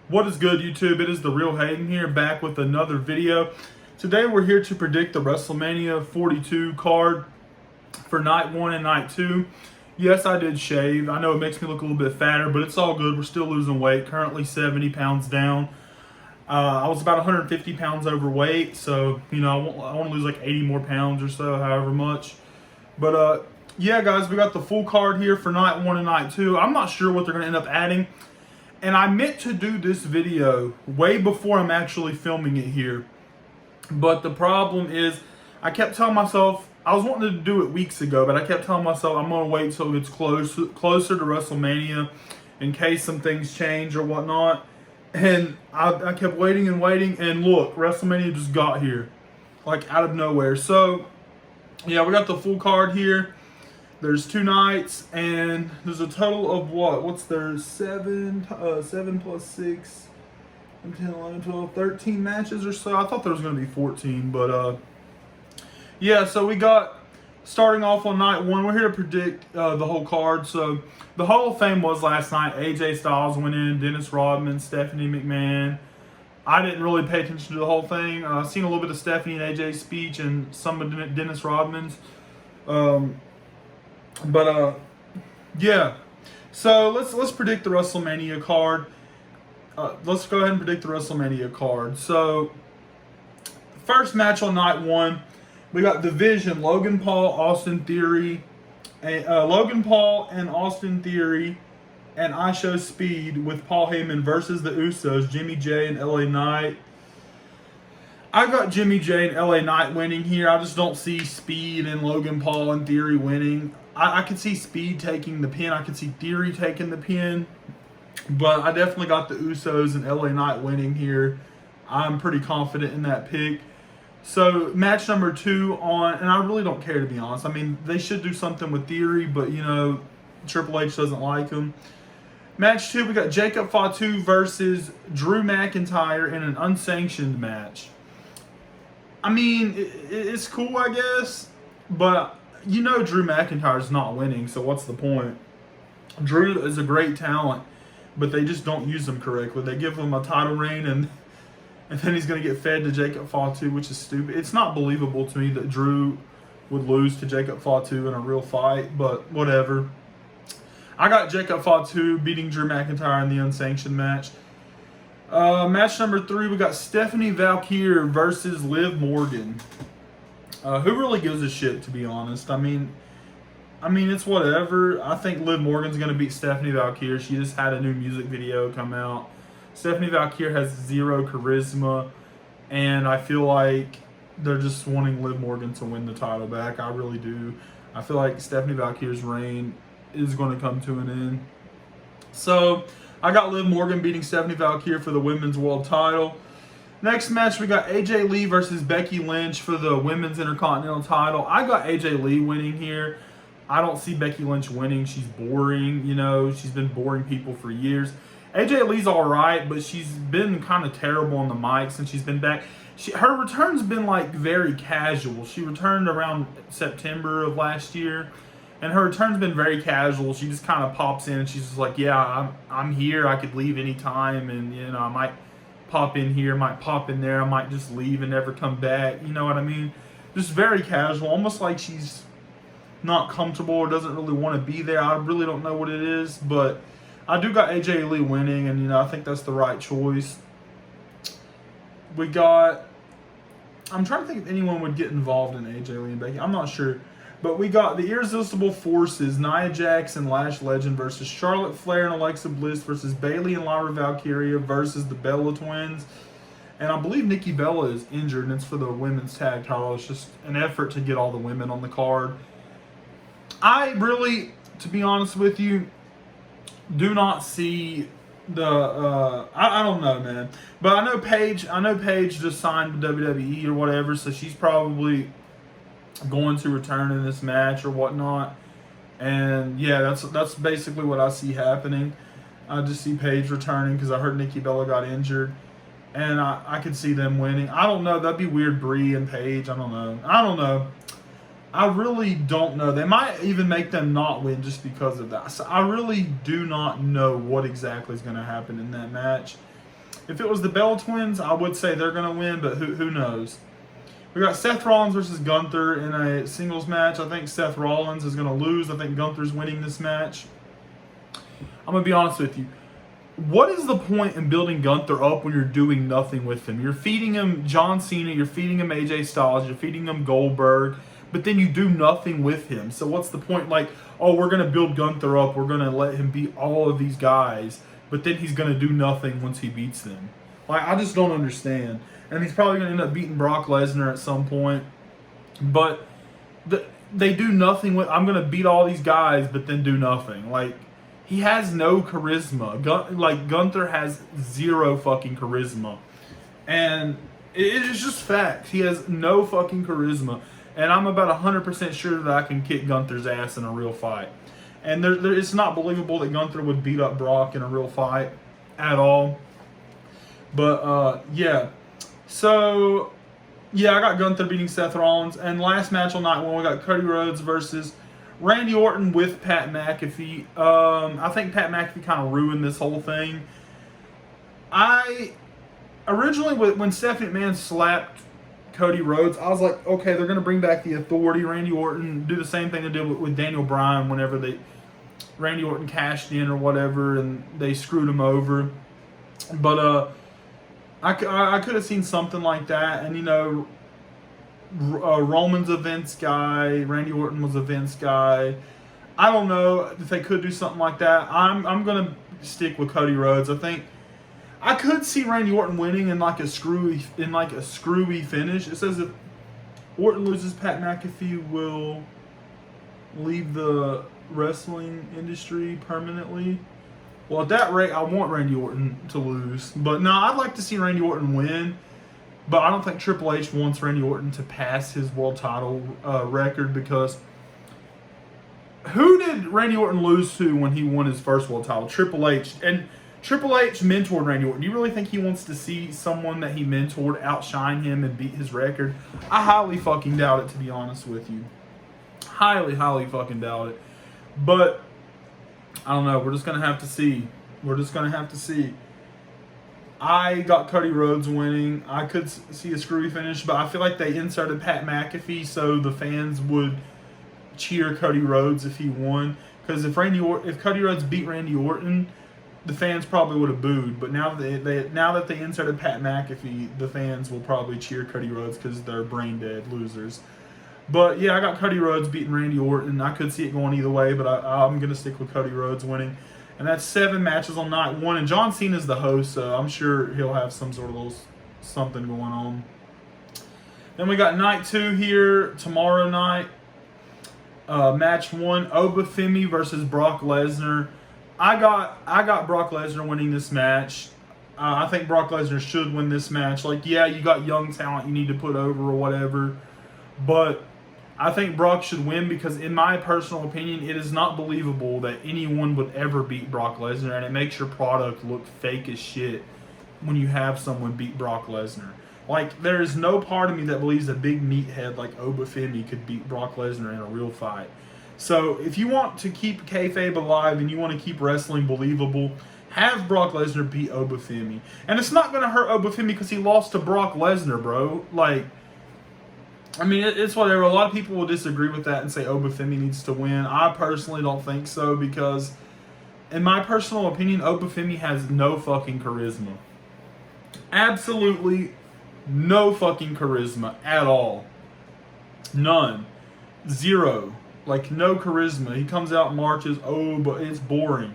What is good, YouTube? It is the Real Hayden here, back with another video. Today we're here to predict the Wrestlemania 42 card for night 1 and night 2. Yes, I did shave. I know it makes me look a little bit fatter, but it's all good. We're still losing weight. Currently 70 pounds down. I was about 150 pounds overweight, so I want to lose like 80 more pounds or so, however much. But yeah, guys, we got the full card here for night 1 and night 2. I'm not sure what they're going to end up adding. And I meant to do this video way before I'm actually filming it here. But the problem is, I kept telling myself, I was wanting to do it weeks ago, but I kept telling myself I'm going to wait till it gets closer to WrestleMania in case some things change or whatnot. And I kept waiting, and look, WrestleMania just got here, like out of nowhere. So, yeah, we got the full card here. There's 2 nights, and there's a total of what? What's there? 7 plus 6, 10, 11, 12, 13 matches or so. I thought there was going to be 14, but yeah, so we got, starting off on night 1, we're here to predict the whole card. So the Hall of Fame was last night. AJ Styles went in, Dennis Rodman, Stephanie McMahon. I didn't really pay attention to the whole thing. I've seen a little bit of Stephanie and AJ's speech and some of Dennis Rodman's. Yeah. So let's predict the WrestleMania card. Let's go ahead and predict the WrestleMania card. So first match on night 1, we got Division Logan Paul and Austin Theory, and I Show Speed with Paul Heyman versus the Usos, Jimmy J and LA Knight. I got Jimmy J and LA Knight winning here. I just don't see Speed and Logan Paul and Theory winning. I could see Speed taking the pin. I could see Theory taking the pin. But I definitely got the Usos and LA Knight winning here. I'm pretty confident in that pick. So match number 2 and I really don't care, to be honest. I mean, they should do something with Theory, but Triple H doesn't like him. Match 2, we got Jacob Fatu versus Drew McIntyre in an unsanctioned match. I mean, it's cool, I guess, but Drew McIntyre's not winning, so what's the point? Drew is a great talent, but they just don't use him correctly. They give him a title reign, and then he's going to get fed to Jacob Fatu, which is stupid. It's not believable to me that Drew would lose to Jacob Fatu in a real fight, but whatever. I got Jacob Fatu beating Drew McIntyre in the unsanctioned match. Match number 3, we got Stephanie Valkyrie versus Liv Morgan. Who really gives a shit, to be honest? I mean, it's whatever. I think Liv Morgan's going to beat Stephanie Valkyrie. She just had a new music video come out. Stephanie Valkyrie has 0 charisma, and I feel like they're just wanting Liv Morgan to win the title back. I really do. I feel like Stephanie Valkyrie's reign is going to come to an end. So I got Liv Morgan beating Stephanie Valkyrie for the Women's World title. Next match, we got AJ Lee versus Becky Lynch for the Women's Intercontinental title. I got AJ Lee winning here. I don't see Becky Lynch winning. She's boring, She's been boring people for years. AJ Lee's all right, but she's been kind of terrible on the mic since she's been back. Her return's been, like, very casual. She returned around September of last year, and her return's been very casual. She just kind of pops in, and she's just like, yeah, I'm here. I could leave anytime, and, I might pop in here, might pop in there. I might just leave and never come back. You know what I mean? Just very casual, almost like she's not comfortable or doesn't really want to be there. I really don't know what it is, but I do got AJ Lee winning, and I think that's the right choice. We got, I'm trying to think if anyone would get involved in AJ Lee and Becky. I'm not sure. But we got the Irresistible Forces, Nia Jax and Lash Legend versus Charlotte Flair and Alexa Bliss versus Bayley and Lyra Valkyria versus the Bella Twins. And I believe Nikki Bella is injured, and it's for the women's tag title. It's just an effort to get all the women on the card. I really, to be honest with you, do not see the I don't know, man. But I know Paige just signed to WWE or whatever, so she's probably going to return in this match or whatnot. And yeah, that's basically what I see happening. I just see Paige returning because I heard Nikki Bella got injured, and I could see them winning. I don't know. That'd be weird, Brie and Paige. I don't know. I really don't know. They might even make them not win just because of that. So I really do not know what exactly is going to happen in that match. If it was the Bell Twins, I would say they're going to win, but who knows? We got Seth Rollins versus Gunther in a singles match. I think Seth Rollins is going to lose. I think Gunther's winning this match. I'm going to be honest with you. What is the point in building Gunther up when you're doing nothing with him? You're feeding him John Cena, you're feeding him AJ Styles, you're feeding him Goldberg, but then you do nothing with him. So what's the point? Like, oh, we're going to build Gunther up, we're going to let him beat all of these guys, but then he's going to do nothing once he beats them. Like, I just don't understand. And he's probably going to end up beating Brock Lesnar at some point. But they do nothing with... I'm going to beat all these guys, but then do nothing. Like, he has no charisma. Gunther has zero fucking charisma. And it is just facts. He has no fucking charisma. And I'm about 100% sure that I can kick Gunther's ass in a real fight. And it's not believable that Gunther would beat up Brock in a real fight at all. But, yeah. So, yeah, I got Gunther beating Seth Rollins. And last match on night one, we got Cody Rhodes versus Randy Orton with Pat McAfee. I think Pat McAfee kind of ruined this whole thing. Originally, when Stephanie McMahon slapped Cody Rhodes, I was like, okay, they're going to bring back the Authority, Randy Orton, do the same thing they did with Daniel Bryan whenever Randy Orton cashed in or whatever, and they screwed him over. But, I could have seen something like that, and, you know, Roman's a Vince guy, Randy Orton was a Vince guy. I don't know if they could do something like that. I'm going to stick with Cody Rhodes. I think I could see Randy Orton winning in like a screwy finish. It says if Orton loses, Pat McAfee will leave the wrestling industry permanently. Well, at that rate, I want Randy Orton to lose. But no, I'd like to see Randy Orton win. But I don't think Triple H wants Randy Orton to pass his world title record, because who did Randy Orton lose to when he won his first world title? Triple H. And Triple H mentored Randy Orton. Do you really think he wants to see someone that he mentored outshine him and beat his record? I highly fucking doubt it, to be honest with you. Highly, highly fucking doubt it. But I don't know. We're just going to have to see. I got Cody Rhodes winning. I could see a screwy finish, but I feel like they inserted Pat McAfee so the fans would cheer Cody Rhodes if he won. Because if Cody Rhodes beat Randy Orton, the fans probably would have booed. But now that they inserted Pat McAfee, the fans will probably cheer Cody Rhodes because they're brain dead losers. But yeah, I got Cody Rhodes beating Randy Orton. I could see it going either way, but I'm going to stick with Cody Rhodes winning. And that's 7 matches on night one. And John Cena's the host, so I'm sure he'll have some sort of little something going on. Then we got night 2 here tomorrow night. Match 1, Obafemi versus Brock Lesnar. I got Brock Lesnar winning this match. I think Brock Lesnar should win this match. Like, yeah, you got young talent you need to put over or whatever. But I think Brock should win because, in my personal opinion, it is not believable that anyone would ever beat Brock Lesnar, and it makes your product look fake as shit when you have someone beat Brock Lesnar. Like, there is no part of me that believes a big meathead like Obafemi could beat Brock Lesnar in a real fight. So, if you want to keep kayfabe alive and you want to keep wrestling believable, have Brock Lesnar beat Obafemi. And it's not going to hurt Obafemi because he lost to Brock Lesnar, bro. Like, I mean, it's whatever. A lot of people will disagree with that and say Obafemi needs to win. I personally don't think so because, in my personal opinion, Obafemi has no fucking charisma. Absolutely no fucking charisma at all. None. Zero. Like, no charisma. He comes out and marches, but it's boring.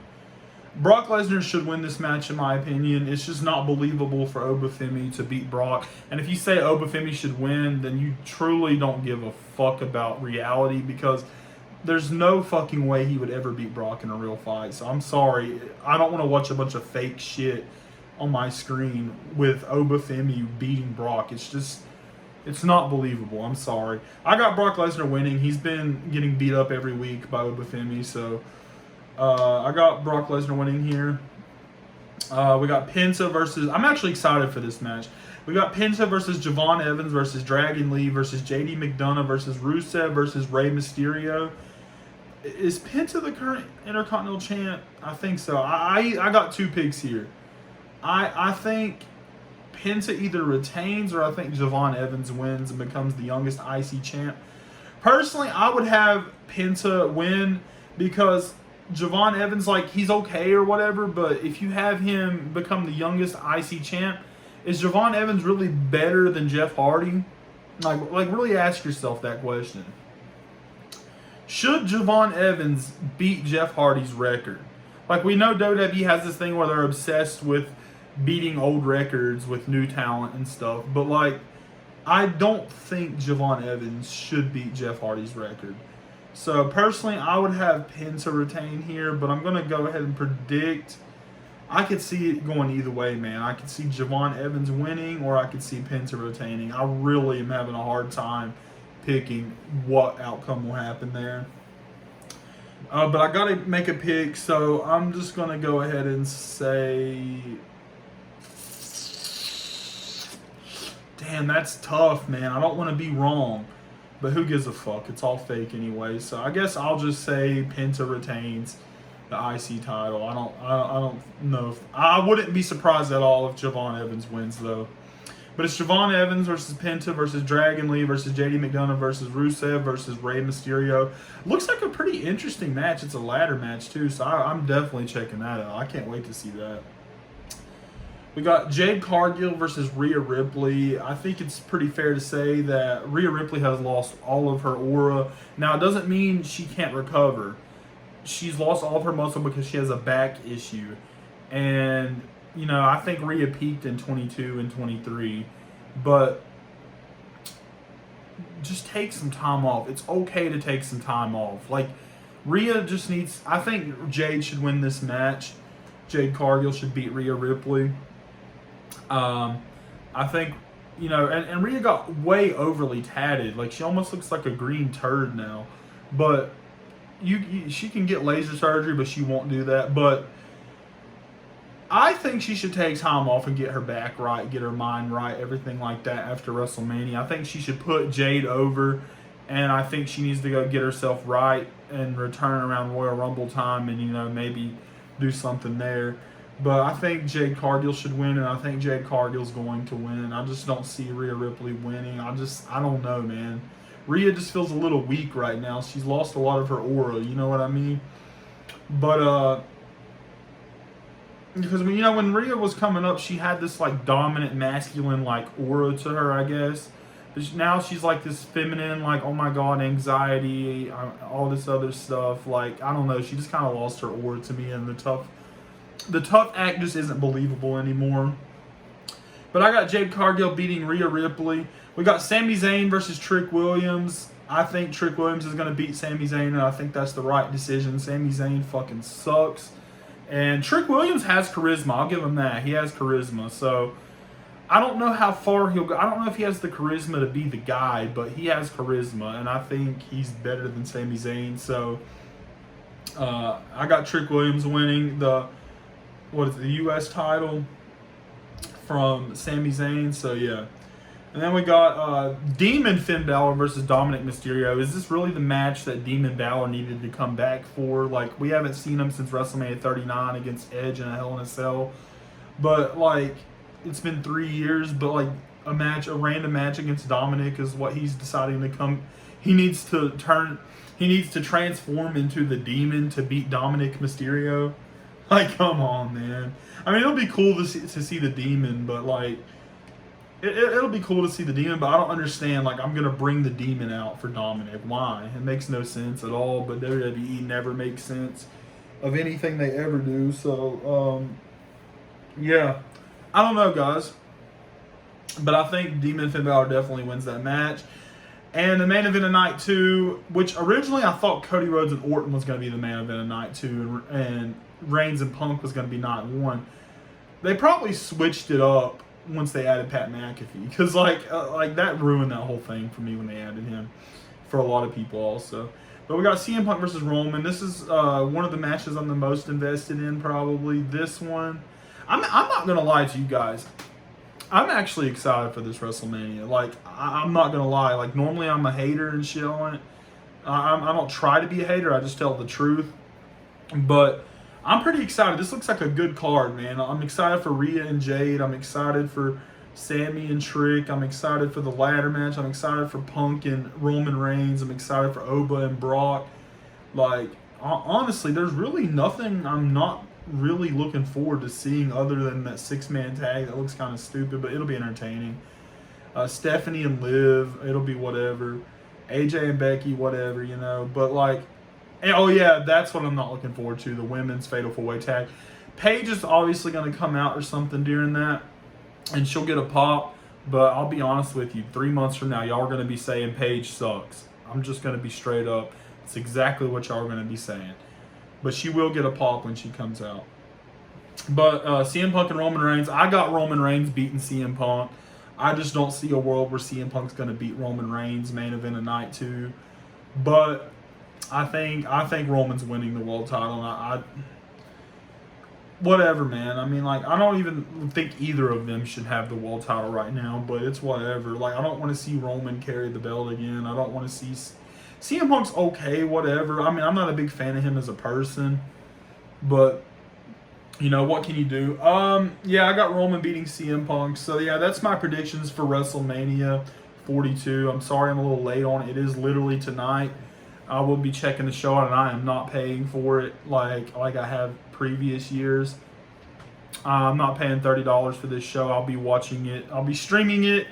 Brock Lesnar should win this match, in my opinion. It's just not believable for Obafemi to beat Brock. And if you say Obafemi should win, then you truly don't give a fuck about reality, because there's no fucking way he would ever beat Brock in a real fight. So I'm sorry. I don't want to watch a bunch of fake shit on my screen with Obafemi beating Brock. It's not believable. I'm sorry. I got Brock Lesnar winning. He's been getting beat up every week by Obafemi, so I got Brock Lesnar winning here. We got Penta versus... I'm actually excited for this match. We got Penta versus Javon Evans versus Dragon Lee versus JD McDonough versus Rusev versus Rey Mysterio. Is Penta the current Intercontinental champ? I think so. I got 2 picks here. I think Penta either retains or I think Javon Evans wins and becomes the youngest IC champ. Personally, I would have Penta win because Javon Evans, like, he's okay or whatever, but if you have him become the youngest IC champ, is Javon Evans really better than Jeff Hardy? Like really ask yourself that question. Should Javon Evans beat Jeff Hardy's record? Like, we know WWE has this thing where they're obsessed with beating old records with new talent and stuff, but like, I don't think Javon Evans should beat Jeff Hardy's record. So personally, I would have Penta retain here, but I'm going to go ahead and predict. I could see it going either way, man. I could see Javon Evans winning, or I could see Penta retaining. I really am having a hard time picking what outcome will happen there. But I got to make a pick, so I'm just going to go ahead and say... Damn, that's tough, man. I don't want to be wrong, but who gives a fuck? It's all fake anyway. So I guess I'll just say Penta retains the IC title. I don't know. I wouldn't be surprised at all if Javon Evans wins, though. But it's Javon Evans versus Penta versus Dragon Lee versus JD McDonough versus Rusev versus Rey Mysterio. Looks like a pretty interesting match. It's a ladder match, too, so I'm definitely checking that out. I can't wait to see that. We got Jade Cargill versus Rhea Ripley. I think it's pretty fair to say that Rhea Ripley has lost all of her aura. Now, it doesn't mean she can't recover. She's lost all of her muscle because she has a back issue. And, you know, I think Rhea peaked in 22 and 23. But just take some time off. It's okay to take some time off. Like, Rhea just needs... I think Jade should win this match. Jade Cargill should beat Rhea Ripley. I think, you know, and Rhea got way overly tatted. Like, she almost looks like a green turd now. But she can get laser surgery, but she won't do that. But I think she should take time off and get her back right, get her mind right, everything like that after WrestleMania. I think she should put Jade over, and I think she needs to go get herself right and return around Royal Rumble time and, you know, maybe do something there. But I think Jade Cargill should win, and I think Jade Cargill's going to win. I just don't see Rhea Ripley winning. I don't know, man. Rhea just feels a little weak right now. She's lost a lot of her aura, you know what I mean? But, because, you know, when Rhea was coming up, she had this, like, dominant, masculine, like, aura to her, I guess. But now she's, like, this feminine, like, oh, my God, anxiety, all this other stuff. Like, I don't know. She just kind of lost her aura to me, and the tough act just isn't believable anymore. But I got Jade Cargill beating Rhea Ripley. We got Sami Zayn versus Trick Williams. I think Trick Williams is going to beat Sami Zayn, and I think that's the right decision. Sami Zayn fucking sucks. And Trick Williams has charisma. I'll give him that. He has charisma. So I don't know how far he'll go. I don't know if he has the charisma to be the guy, but he has charisma, and I think he's better than Sami Zayn. So I got Trick Williams winning the U.S. title from Sami Zayn. So, yeah. And then we got Demon Finn Balor versus Dominic Mysterio. Is this really the match that Demon Balor needed to come back for? Like, we haven't seen him since WrestleMania 39 against Edge in a Hell in a Cell. But, like, it's been 3 years. But, like, a random match against Dominic is what he's deciding to come. He needs to transform into the Demon to beat Dominic Mysterio. Like, come on, man. I mean, it'll be cool to see the Demon, but, like, it'll be cool to see the Demon, but I don't understand, like, I'm going to bring the Demon out for Dominic. Why? It makes no sense at all, but WWE never makes sense of anything they ever do. So, yeah. I don't know, guys. But I think Demon Finn Balor definitely wins that match. And the main event of night 2, which originally I thought Cody Rhodes and Orton was going to be the main event of night 2, and Reigns and Punk was going to be night 1. They probably switched it up once they added Pat McAfee, because like that ruined that whole thing for me when they added him, for a lot of people also. But we got CM Punk versus Roman. This is one of the matches I'm the most invested in, probably. This one, I'm not gonna lie to you guys, I'm actually excited for this WrestleMania. Like, I'm not gonna lie. Like, normally I'm a hater and shit on it. I don't try to be a hater. I just tell the truth. But I'm pretty excited. This looks like a good card, man. I'm excited for Rhea and Jade. I'm excited for Sammy and Trick. I'm excited for the ladder match. I'm excited for Punk and Roman Reigns. I'm excited for Oba and Brock. Like, honestly, there's really nothing I'm not really looking forward to seeing other than that 6-man tag that looks kind of stupid, but it'll be entertaining. Stephanie and Liv, it'll be whatever. AJ and Becky, whatever, you know. But, like, and, oh, yeah, that's what I'm not looking forward to, the women's Fatal 4-Way tag. Paige is obviously going to come out or something during that, and she'll get a pop. But I'll be honest with you, 3 months from now, y'all are going to be saying Paige sucks. I'm just going to be straight up. It's exactly what y'all are going to be saying. But she will get a pop when she comes out. But CM Punk and Roman Reigns, I got Roman Reigns beating CM Punk. I just don't see a world where CM Punk's going to beat Roman Reigns main event of night 2. But I think Roman's winning the world title. And I whatever, man. I mean, like, I don't even think either of them should have the world title right now, but it's whatever. Like, I don't want to see Roman carry the belt again. I don't want to see CM Punk's okay, whatever. I mean, I'm not a big fan of him as a person, but you know, what can you do? Yeah, I got Roman beating CM Punk. So yeah, that's my predictions for WrestleMania 42. I'm sorry I'm a little late on it. It is literally tonight. I will be checking the show out, and I am not paying for it like I have previous years. I'm not paying $30 for this show. I'll be watching it. I'll be streaming it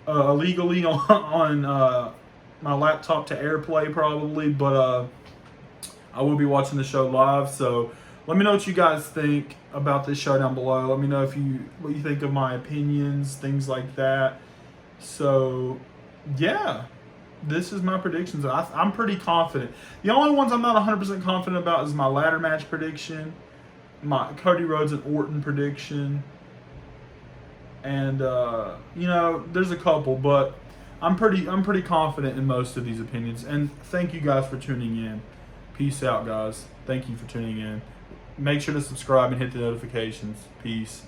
illegally on my laptop to AirPlay probably, but I will be watching the show live. So let me know what you guys think about this show down below. Let me know what you think of my opinions, things like that. So yeah, this is my predictions. I'm pretty confident. The only ones I'm not 100% confident about is my ladder match prediction, my Cody Rhodes and Orton prediction, and you know, there's a couple, but I'm pretty confident in most of these opinions. And thank you guys for tuning in. Peace out, guys. Thank you for tuning in. Make sure to subscribe and hit the notifications. Peace.